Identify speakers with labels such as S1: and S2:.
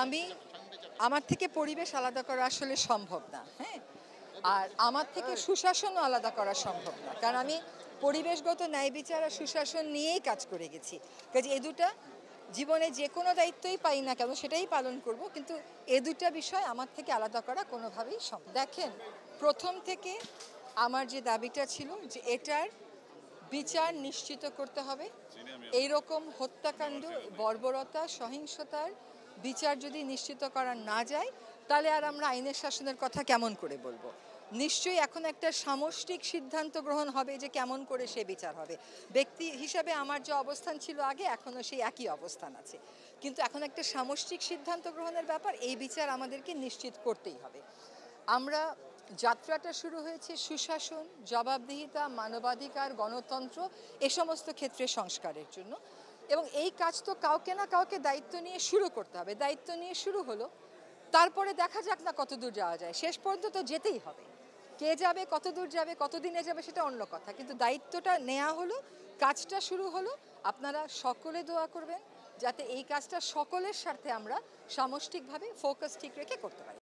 S1: আমি আমার থেকে পরিবেশ আলাদা করা আসলে সম্ভব না, হ্যাঁ? আর আমার থেকে সুশাসনও আলাদা করা সম্ভব না। কারণ আমি পরিবেশগত ন্যায় বিচার আর সুশাসন নিয়েই কাজ করে গেছি। কাজে এ দুটা জীবনে যেকোনো দায়িত্বই পাই না কেন সেটাই পালন করব। কিন্তু এ দুটা বিষয় আমার থেকে আলাদা করা কোনোভাবেই দেখেন, ১ম থেকে আমার যে দাবিটা ছিল যে এটার বিচার নিশ্চিত করতে হবে। এইরকম হত্যাকাণ্ড, বর্বরতা, সহিংসতার বিচার যদি নিশ্চিত করা না যায়, তাহলে আর আমরা আইনের শাসনের কথা কেমন করে বলবো? নিশ্চয়ই এখন একটা সামষ্টিক সিদ্ধান্ত গ্রহণ হবে যে কেমন করে সে বিচার হবে। ব্যক্তি হিসাবে আমার যে অবস্থান ছিল আগে, এখনো সেই একই অবস্থান আছে। কিন্তু এখন একটা সামষ্টিক সিদ্ধান্ত গ্রহণের ব্যাপার, এই বিচার আমাদেরকে নিশ্চিত করতেই হবে। আমরা যাত্রাটা শুরু হয়েছে সুশাসন, জবাবদিহিতা, মানবাধিকার, গণতন্ত্র এ সমস্ত ক্ষেত্রে সংস্কারের জন্য। এবং এই কাজ তো কাউকে না কাউকে দায়িত্ব নিয়ে শুরু করতে হবে। দায়িত্ব নিয়ে শুরু হলো, তারপরে দেখা যাক না কতদূর যাওয়া যায়। শেষ পর্যন্ত তো যেতেই হবে। কে যাবে, কতদূর যাবে, কতদিনে যাবে সেটা অন্য কথা, কিন্তু দায়িত্বটা নেওয়া হলো, কাজটা শুরু হলো। আপনারা সকলে দোয়া করবেন যাতে এই কাজটা সকলের স্বার্থে আমরা সামষ্টিকভাবে ফোকাস ঠিক রেখে করতে পারি।